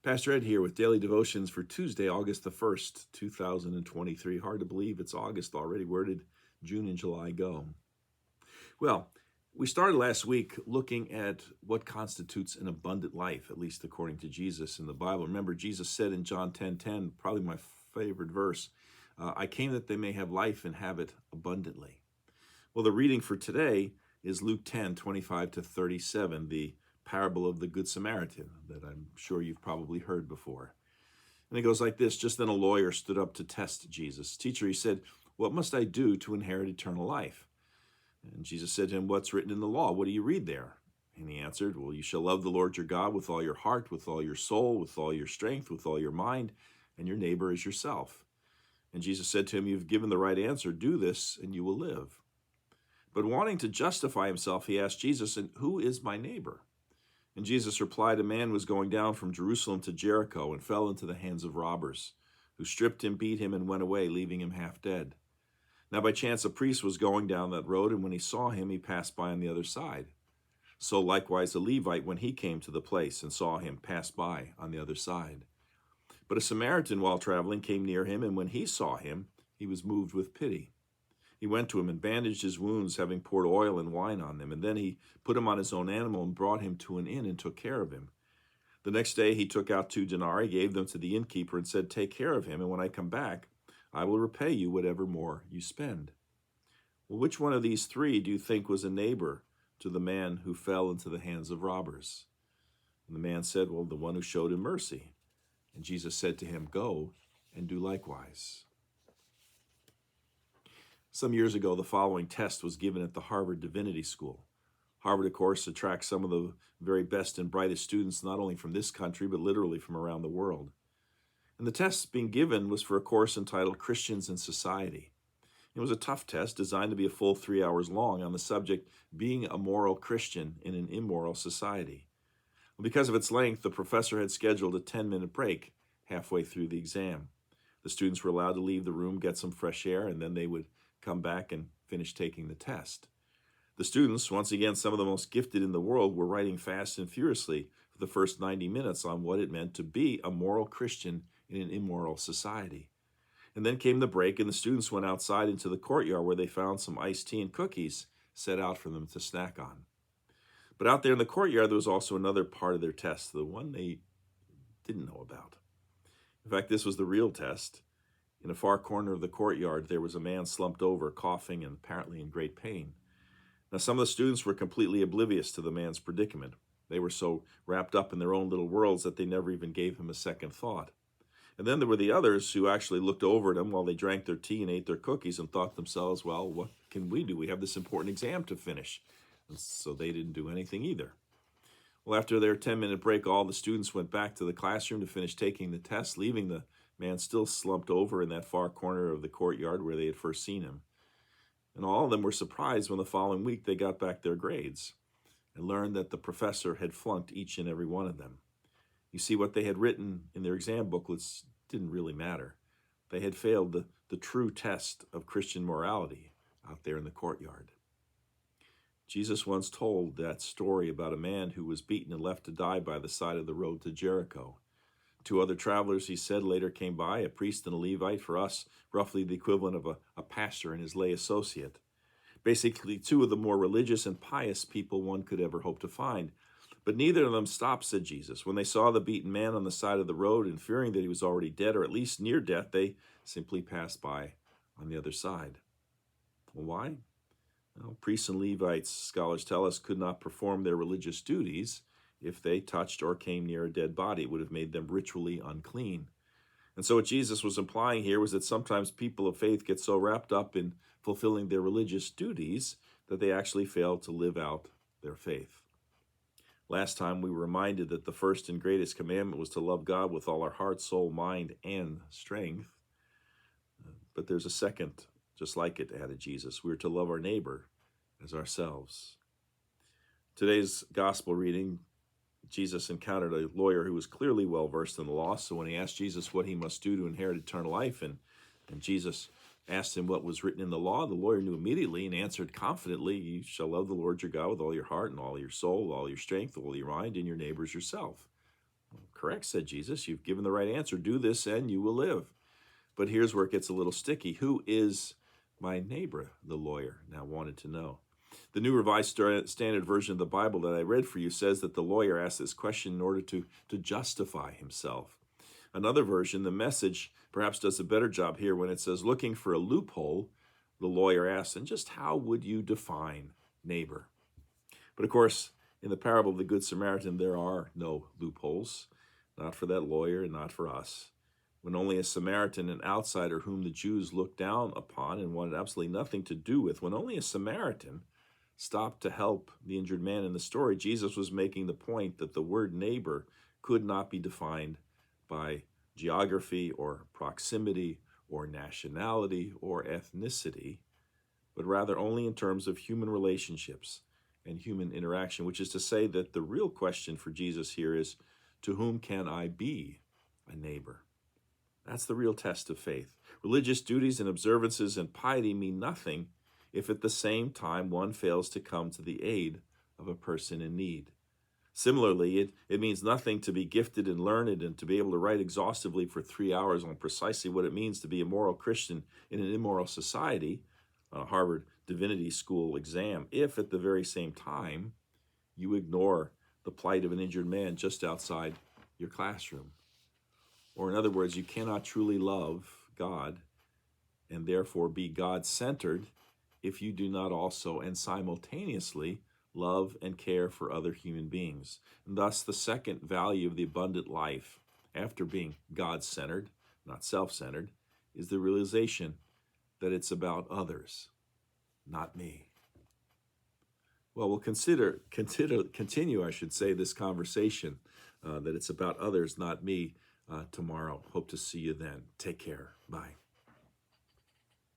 Pastor Ed here with Daily Devotions for Tuesday, August the 1st, 2023. Hard to believe it's August already. Where did June and July go? Well, we started last week looking at what constitutes an abundant life, at least according to Jesus in the Bible. Remember, Jesus said in John 10:10, probably my favorite verse, I came that they may have life and have it abundantly. Well, the reading for today is Luke 10:25 to 37, the parable of the Good Samaritan that I'm sure you've probably heard before. And it goes like this: just then a lawyer stood up to test Jesus. Teacher, he said, what must I do to inherit eternal life? And Jesus said to him, what's written in the law? What do you read there? And he answered, well, you shall love the Lord your God with all your heart, with all your soul, with all your strength, with all your mind, and your neighbor as yourself. And Jesus said to him, you've given the right answer. Do this and you will live. But wanting to justify himself, he asked Jesus, and who is my neighbor? And Jesus replied, a man was going down from Jerusalem to Jericho and fell into the hands of robbers, who stripped him, beat him, and went away, leaving him half dead. Now by chance a priest was going down that road, and when he saw him, he passed by on the other side. So likewise a Levite, when he came to the place and saw him, passed by on the other side. But a Samaritan, while traveling, came near him, and when he saw him, he was moved with pity. He went to him and bandaged his wounds, having poured oil and wine on them. And then he put him on his own animal and brought him to an inn and took care of him. The next day he took out 2 denarii, gave them to the innkeeper, and said, take care of him, and when I come back, I will repay you whatever more you spend. Well, which one of these 3 do you think was a neighbor to the man who fell into the hands of robbers? And the man said, well, the one who showed him mercy. And Jesus said to him, go and do likewise. Some years ago, the following test was given at the Harvard Divinity School. Harvard, of course, attracts some of the very best and brightest students, not only from this country, but literally from around the world. And the test being given was for a course entitled Christians in Society. It was a tough test designed to be a full 3 hours long on the subject, being a moral Christian in an immoral society. Well, because of its length, the professor had scheduled a 10-minute break halfway through the exam. The students were allowed to leave the room, get some fresh air, and then they would come back and finish taking the test. The students, once again some of the most gifted in the world, were writing fast and furiously for the first 90 minutes on what it meant to be a moral Christian in an immoral society. And then came the break, and the students went outside into the courtyard where they found some iced tea and cookies set out for them to snack on. But out there in the courtyard, there was also another part of their test, the one they didn't know about. In fact, this was the real test. In a far corner of the courtyard, there was a man slumped over, coughing and apparently in great pain. Now, some of the students were completely oblivious to the man's predicament. They were so wrapped up in their own little worlds that they never even gave him a second thought. And then there were the others who actually looked over at him while they drank their tea and ate their cookies and thought to themselves, well, what can we do? We have this important exam to finish. And so they didn't do anything either. Well, after their 10-minute break, all the students went back to the classroom to finish taking the test, leaving the man still slumped over in that far corner of the courtyard where they had first seen him. And all of them were surprised when the following week they got back their grades and learned that the professor had flunked each and every one of them. You see, what they had written in their exam booklets didn't really matter. They had failed the true test of Christian morality out there in the courtyard. Jesus once told that story about a man who was beaten and left to die by the side of the road to Jericho. 2 other travelers, he said, later came by, a priest and a Levite, for us, roughly the equivalent of a pastor and his lay associate. Basically, 2 of the more religious and pious people one could ever hope to find. But neither of them stopped, said Jesus. When they saw the beaten man on the side of the road and fearing that he was already dead, or at least near death, they simply passed by on the other side. Well, why? Well, priests and Levites, scholars tell us, could not perform their religious duties if they touched or came near a dead body. It would have made them ritually unclean. And so what Jesus was implying here was that sometimes people of faith get so wrapped up in fulfilling their religious duties that they actually fail to live out their faith. Last time we were reminded that the first and greatest commandment was to love God with all our heart, soul, mind, and strength. But there's a second, just like it, added Jesus. We're to love our neighbor as ourselves. Today's gospel reading, Jesus encountered a lawyer who was clearly well-versed in the law. So when he asked Jesus what he must do to inherit eternal life, and Jesus asked him what was written in the law, the lawyer knew immediately and answered confidently, you shall love the Lord your God with all your heart and all your soul, all your strength, all your mind, and your neighbor as yourself. Well, correct, said Jesus. You've given the right answer. Do this and you will live. But here's where it gets a little sticky. Who is my neighbor? The lawyer now wanted to know. The New Revised Standard Version of the Bible that I read for you says that the lawyer asked this question in order to justify himself. Another version, the Message, perhaps does a better job here when it says, looking for a loophole, the lawyer asks, and just how would you define neighbor? But of course, in the parable of the Good Samaritan, there are no loopholes, not for that lawyer and not for us. When only a Samaritan, an outsider whom the Jews looked down upon and wanted absolutely nothing to do with, when only a Samaritan stopped to help the injured man in the story, Jesus was making the point that the word neighbor could not be defined by geography or proximity or nationality or ethnicity, but rather only in terms of human relationships and human interaction, which is to say that the real question for Jesus here is, to whom can I be a neighbor? That's the real test of faith. Religious duties and observances and piety mean nothing if at the same time one fails to come to the aid of a person in need. Similarly, it means nothing to be gifted and learned and to be able to write exhaustively for 3 hours on precisely what it means to be a moral Christian in an immoral society on a Harvard Divinity School exam, if at the very same time you ignore the plight of an injured man just outside your classroom. Or in other words, you cannot truly love God and therefore be God-centered if you do not also and simultaneously love and care for other human beings. And thus, the second value of the abundant life, after being God-centered, not self-centered, is the realization that it's about others, not me. Well, we'll continue, this conversation that it's about others, not me, tomorrow. Hope to see you then. Take care. Bye.